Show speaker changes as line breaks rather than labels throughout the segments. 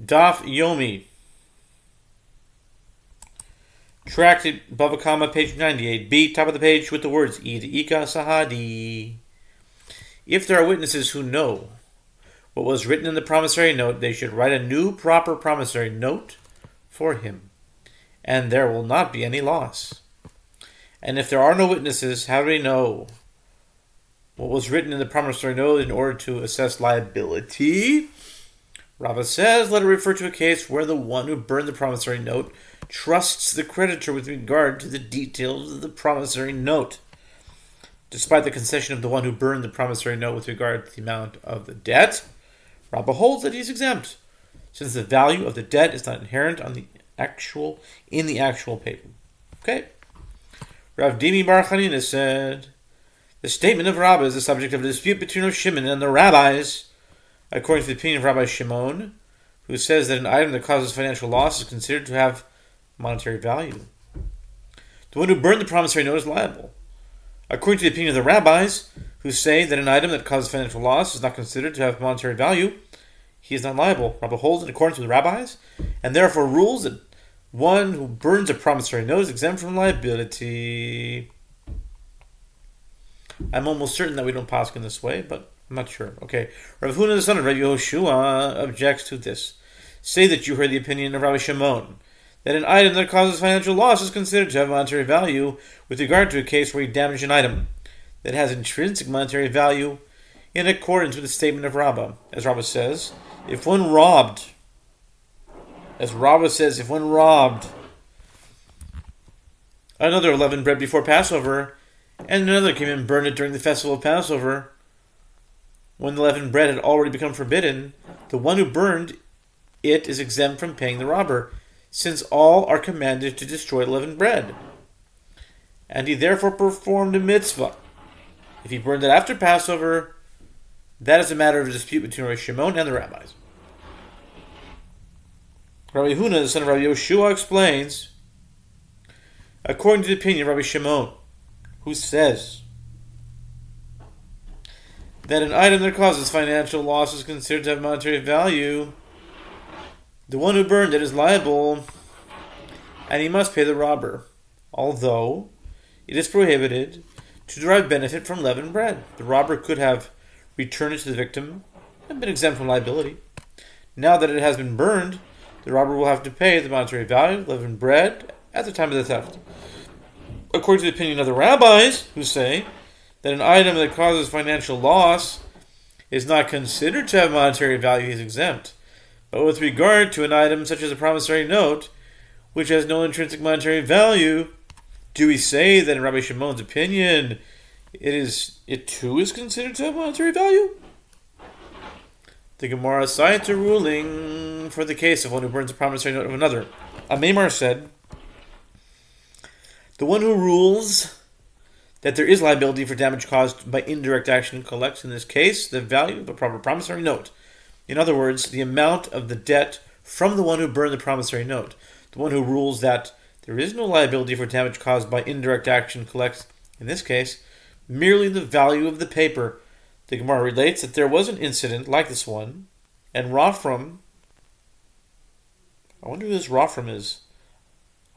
Daf Yomi. Tractate Bava, page 98. B, top of the page with the words Id Ika Sahadi. If there are witnesses who know what was written in the promissory note, they should write a new proper promissory note for him, and there will not be any loss. And if there are no witnesses, how do we know what was written in the promissory note in order to assess liability? Bava says, let it refer to a case where the one who burned the promissory note trusts the creditor with regard to the details of the promissory note, despite the concession of the one who burned the promissory note with regard to the amount of the debt. Bava holds that he is exempt, since the value of the debt is not inherent in the actual paper. Okay. Rav Dimi Bar Chanina said, the statement of Rabbah is the subject of a dispute between Rav Shimon and the rabbis, according to the opinion of Rabbi Shimon, who says that an item that causes financial loss is considered to have monetary value. The one who burned the promissory note is liable. According to the opinion of the rabbis, who say that an item that causes financial loss is not considered to have monetary value, he is not liable. Rabbah holds in accordance with the rabbis, and therefore rules that one who burns a promissory note is exempt from liability. I'm almost certain that we don't paskin in this way, but I'm not sure. Okay. Rav Huna, the son of Rav Yehoshua, objects to this. Say that you heard the opinion of Rabbi Shimon, that an item that causes financial loss is considered to have monetary value with regard to a case where you damage an item that has intrinsic monetary value in accordance with the statement of Rabbah. As Rabbah says, if one robbed another leavened bread before Passover, and another came and burned it during the festival of Passover, when the leavened bread had already become forbidden, the one who burned it is exempt from paying the robber, since all are commanded to destroy the leavened bread. And he therefore performed a mitzvah. If he burned it after Passover, that is a matter of dispute between Rabbi Shimon and the rabbis. Rabbi Huna, the son of Rabbi Yehoshua, explains, according to the opinion of Rabbi Shimon, who says that an item that causes financial loss is considered to have monetary value, the one who burned it is liable, and he must pay the robber, although it is prohibited to derive benefit from leavened bread. The robber could have returned it to the victim and been exempt from liability. Now that it has been burned, the robber will have to pay the monetary value of leavened bread at the time of the theft. According to the opinion of the rabbis, who say that an item that causes financial loss is not considered to have monetary value, he is exempt. But with regard to an item such as a promissory note, which has no intrinsic monetary value, do we say that in Rabbi Shimon's opinion, it too is considered to have monetary value? The Gemara cites a ruling for the case of one who burns a promissory note of another. Amemar said, the one who rules that there is liability for damage caused by indirect action collects, in this case, the value of a proper promissory note. In other words, the amount of the debt from the one who burned the promissory note. The one who rules that there is no liability for damage caused by indirect action collects, in this case, merely the value of the paper. The Gemara relates that there was an incident like this one, and Rafram, I wonder who this Rafram is.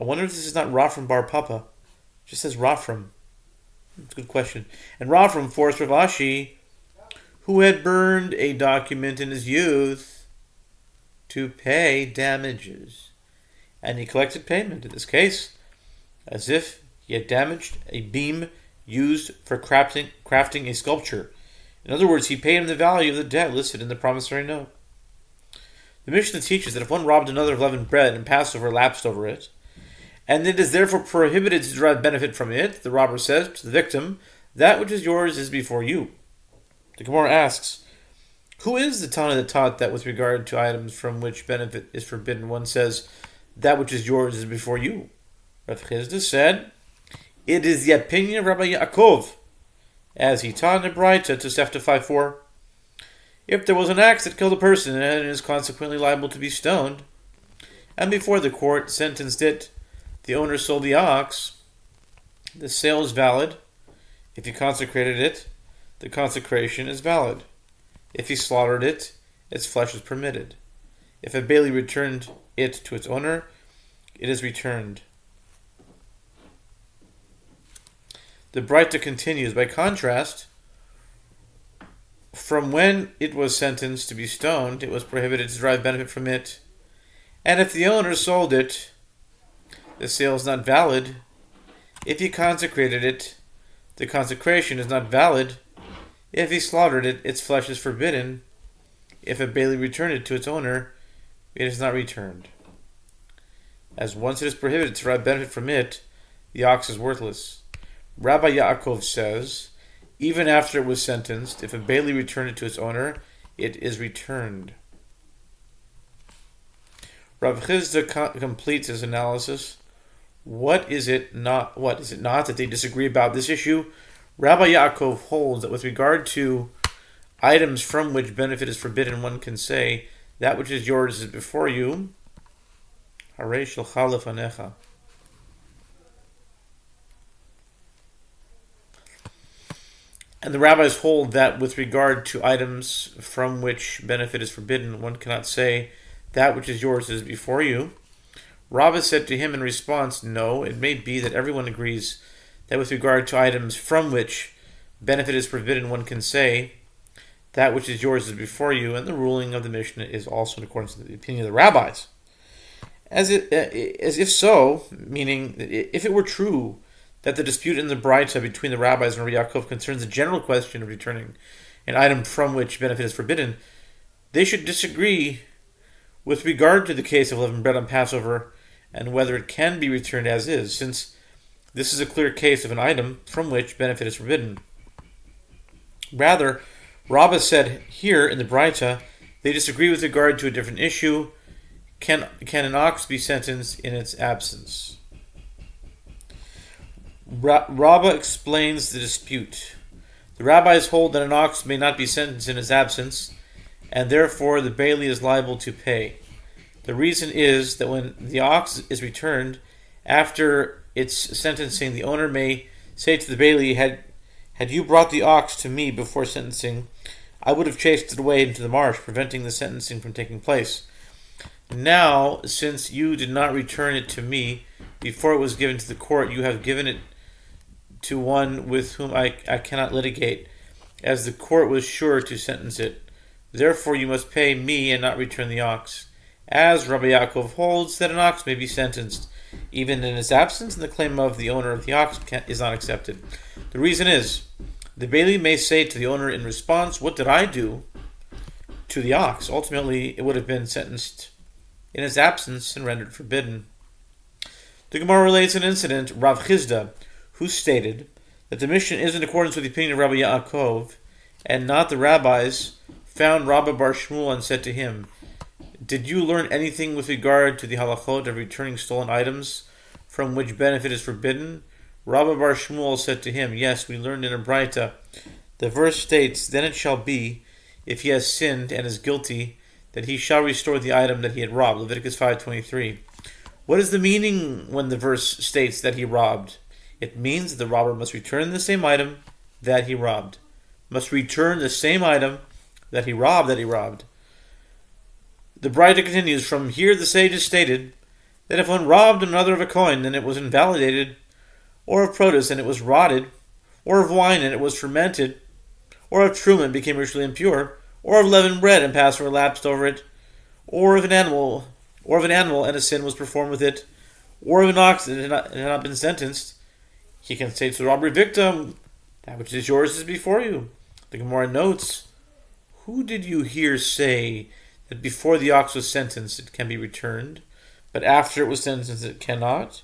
I wonder if this is not Rafram Bar Papa. It just says Rafram. It's a good question. And Rafram forced Rav Ashi, who had burned a document in his youth, to pay damages. And he collected payment, in this case, as if he had damaged a beam used for crafting a sculpture. In other words, he paid him the value of the debt listed in the promissory note. The Mishnah teaches that if one robbed another of leavened bread and Passover lapsed over it, and it is therefore prohibited to derive benefit from it, the robber says to the victim, that which is yours is before you. The Gemara asks, who is the Tana that taught that with regard to items from which benefit is forbidden, one says, that which is yours is before you? Rav Chizda said, it is the opinion of Rabbi Yaakov, as he taught in the Braita to Sefta 5:4. If there was an axe that killed a person and is consequently liable to be stoned, and before the court sentenced it, the owner sold the ox, the sale is valid. If he consecrated it, the consecration is valid. If he slaughtered it, its flesh is permitted. If a bailee returned it to its owner, it is returned. The Braita continues, by contrast, from when it was sentenced to be stoned, it was prohibited to derive benefit from it. And if the owner sold it, the sale is not valid. If he consecrated it, the consecration is not valid. If he slaughtered it, its flesh is forbidden. If a bailee returned it to its owner, it is not returned. As once it is prohibited to derive benefit from it, the ox is worthless. Rabbi Yaakov says, even after it was sentenced, if a bailee returned it to its owner, it is returned. Rav Chisda completes his analysis. What is it not that they disagree about this issue? Rabbi Yaakov holds that with regard to items from which benefit is forbidden, one can say, that which is yours is before you. Harei shelcha lefanecha. And the rabbis hold that with regard to items from which benefit is forbidden, one cannot say, that which is yours is before you. Rabbah said to him in response, no, it may be that everyone agrees that with regard to items from which benefit is forbidden, one can say, that which is yours is before you, and the ruling of the Mishnah is also in accordance with the opinion of the rabbis. As if so, meaning if it were true that the dispute in the Braita between the rabbis and Rabbi Yaakov concerns the general question of returning an item from which benefit is forbidden, they should disagree with regard to the case of leavened bread on Passover and whether it can be returned as is, since this is a clear case of an item from which benefit is forbidden. Rather, Rabbah said here in the Braita, they disagree with regard to a different issue. Can an ox be sentenced in its absence? Rabbah explains the dispute. The rabbis hold that an ox may not be sentenced in its absence, and therefore the bailee is liable to pay. The reason is that when the ox is returned, after its sentencing, the owner may say to the bailee, had you brought the ox to me before sentencing, I would have chased it away into the marsh, preventing the sentencing from taking place. Now, since you did not return it to me before it was given to the court, you have given it to one with whom I cannot litigate, as the court was sure to sentence it. Therefore you must pay me and not return the ox. As Rabbi Yaakov holds that an ox may be sentenced even in its absence, and the claim of the owner of the ox is not accepted. The reason is, the bailee may say to the owner in response, what did I do to the ox? Ultimately, it would have been sentenced in its absence and rendered forbidden. The Gemara relates an incident, Rav Chisda, who stated that the Mishnah is in accordance with the opinion of Rabbi Yaakov, and not the rabbis, found Rabba bar Shmuel and said to him, did you learn anything with regard to the halachot of returning stolen items from which benefit is forbidden? Rabba bar Shmuel said to him, yes, we learned in a Braita. The verse states, then it shall be, if he has sinned and is guilty, that he shall restore the item that he had robbed. Leviticus 5:23. What is the meaning when the verse states that he robbed? It means that the robber must return the same item that he robbed. Must return the same item that he robbed. The Braita continues, from here the sages stated that if one robbed another of a coin, then it was invalidated, or of produce, and it was rotted, or of wine, and it was fermented, or of truma, and became ritually impure, or of leavened bread, and Passover lapsed over it, or of an animal, and a sin was performed with it, or of an ox that had not been sentenced, he can say to the robbery victim, that which is yours is before you. The Gemara notes, who did you hear say that before the ox was sentenced it can be returned, but after it was sentenced it cannot?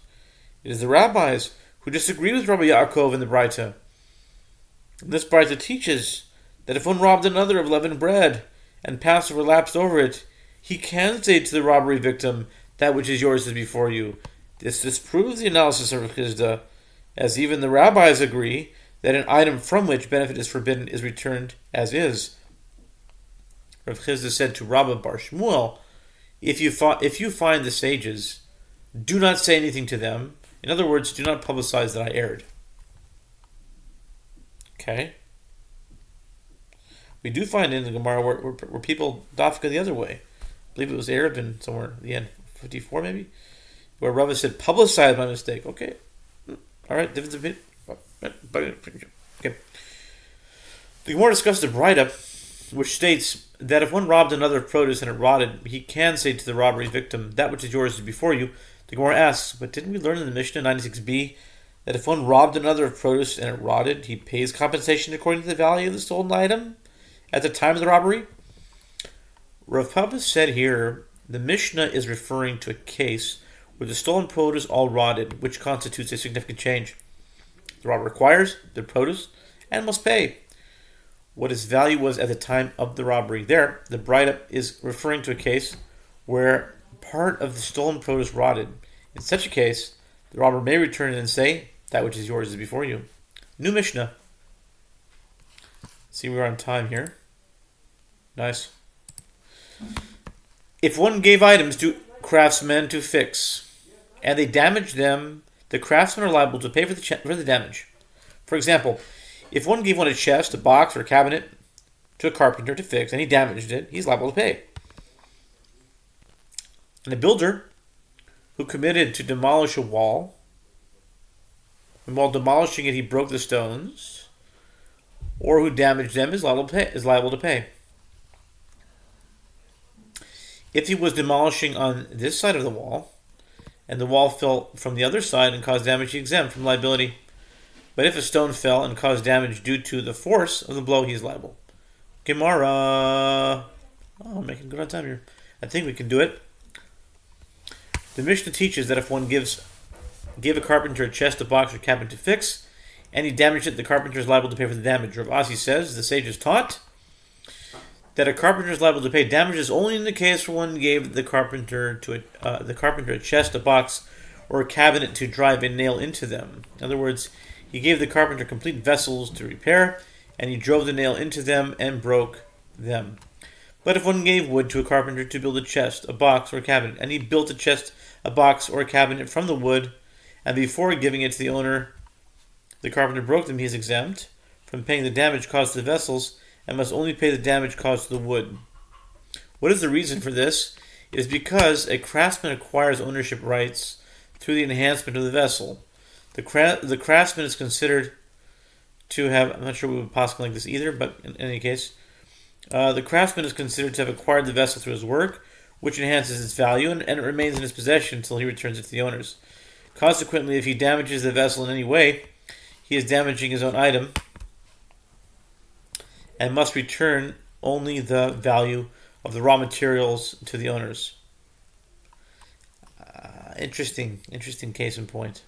It is the rabbis who disagree with Rabbi Yaakov in the Braita. This Braita teaches that if one robbed another of leavened bread and Passover lapsed over it, he can say to the robbery victim, that which is yours is before you. This disproves the analysis of Chisda, as even the rabbis agree that an item from which benefit is forbidden is returned as is. Rav Chisda said to Rabba bar Shmuel, if you find the sages, do not say anything to them. In other words, do not publicize that I erred. Okay? We do find in the Gemara where people dafka the other way. believe it was Arabin somewhere at the end, 54 maybe, where Rava said, publicize my mistake. Okay. All right, difference of opinion. Okay. The Gemara discussed the Brida, which states that if one robbed another of produce and it rotted, he can say to the robbery victim, that which is yours is before you. The Gemara asks, but didn't we learn in the Mishnah 96b that if one robbed another of produce and it rotted, he pays compensation according to the value of the stolen item at the time of the robbery? Rav Papa said here, the Mishnah is referring to a case where the stolen produce all rotted, which constitutes a significant change. The robber acquires the produce and must pay what its value was at the time of the robbery. There, the Bride is referring to a case where part of the stolen produce rotted. In such a case, the robber may return and say, that which is yours is before you. New Mishnah. See, we're on time here. Nice. If one gave items to craftsmen to fix, and they damaged them, the craftsmen are liable to pay for the damage. For example, if one gave one a chest, a box, or a cabinet to a carpenter to fix, and he damaged it, he's liable to pay. And a builder who committed to demolish a wall, and while demolishing it he broke the stones, or who damaged them, is liable to pay. If he was demolishing on this side of the wall, and the wall fell from the other side and caused damage, he's exempt from liability. But if a stone fell and caused damage due to the force of the blow, he is liable. Gemara. Oh, I'm making good on time here. I think we can do it. The Mishnah teaches that if one gave a carpenter a chest, a box, or cabinet to fix, and he damaged it, the carpenter is liable to pay for the damage. Rav Asi says, the sages taught that a carpenter is liable to pay damages only in the case where one gave the carpenter a chest, a box, or a cabinet to drive a nail into them. In other words, he gave the carpenter complete vessels to repair, and he drove the nail into them and broke them. But if one gave wood to a carpenter to build a chest, a box, or a cabinet, and he built a chest, a box, or a cabinet from the wood, and before giving it to the owner, the carpenter broke them, he is exempt from paying the damage caused to the vessels, and must only pay the damage caused to the wood. What is the reason for this? It is because a craftsman acquires ownership rights through the enhancement of the vessel. The craftsman is considered to have, I'm not sure we would possibly like this either, but in any case, the craftsman is considered to have acquired the vessel through his work, which enhances its value, and it remains in his possession until he returns it to the owners. Consequently, if he damages the vessel in any way, he is damaging his own item, and must return only the value of the raw materials to the owners. Interesting case in point.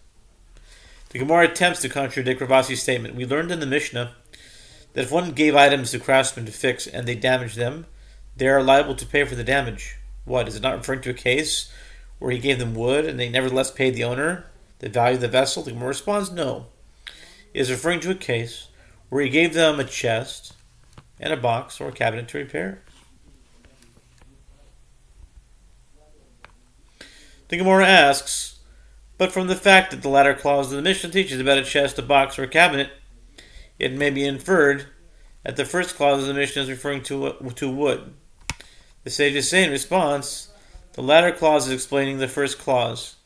The Gemara attempts to contradict Rav Asi's statement. We learned in the Mishnah that if one gave items to craftsmen to fix and they damaged them, they are liable to pay for the damage. What, is it not referring to a case where he gave them wood and they nevertheless paid the owner the value of the vessel? The Gemara responds, no. It is referring to a case where he gave them a chest and a box or a cabinet to repair. The Gemara asks, but from the fact that the latter clause of the Mishnah teaches about a chest, a box, or a cabinet, it may be inferred that the first clause of the Mishnah is referring to wood. The sages say in response, the latter clause is explaining the first clause.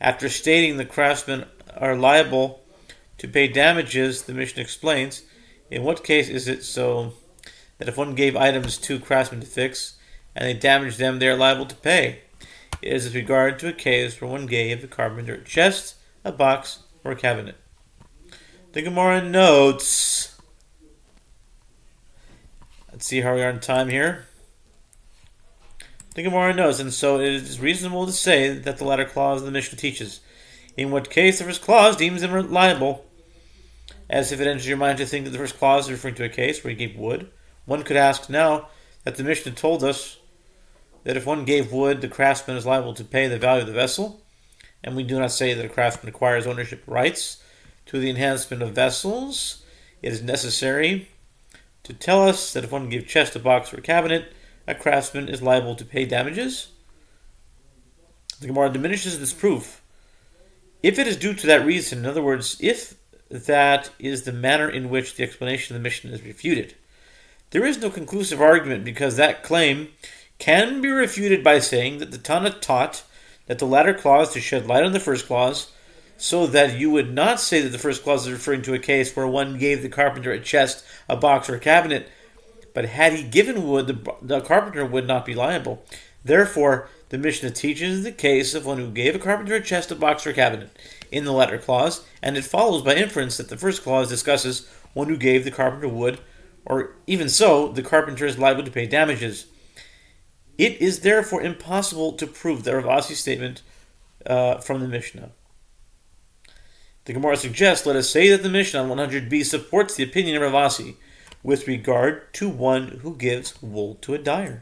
After stating the craftsmen are liable to pay damages, the Mishnah explains, in what case is it so that if one gave items to craftsmen to fix and they damaged them, they are liable to pay? It is with regard to a case where one gave the carpenter a chest, a box, or a cabinet. The Gemara notes. Let's see how we are in time here. The Gemara notes, and so it is reasonable to say that the latter clause of the Mishnah teaches, in what case the first clause deems them liable. As if it enters your mind to think that the first clause is referring to a case where he gave wood, one could ask now that the Mishnah told us that if one gave wood, the craftsman is liable to pay the value of the vessel, and we do not say that a craftsman acquires ownership rights to the enhancement of vessels. It is necessary to tell us that if one gave chest, a box, or a cabinet, a craftsman is liable to pay damages. The Gemara diminishes this proof. If it is due to that reason, in other words, if that is the manner in which the explanation of the Mishnah is refuted, there is no conclusive argument because that claim can be refuted by saying that the Tana taught that the latter clause to shed light on the first clause, so that you would not say that the first clause is referring to a case where one gave the carpenter a chest, a box, or a cabinet, but had he given wood, the carpenter would not be liable. Therefore, the Mishnah teaches the case of one who gave a carpenter a chest, a box, or a cabinet in the latter clause, and it follows by inference that the first clause discusses one who gave the carpenter wood, or even so, the carpenter is liable to pay damages. It is therefore impossible to prove the Rav Asi's statement from the Mishnah. The Gemara suggests, let us say that the Mishnah on 100b supports the opinion of Rav Asi with regard to one who gives wool to a dyer.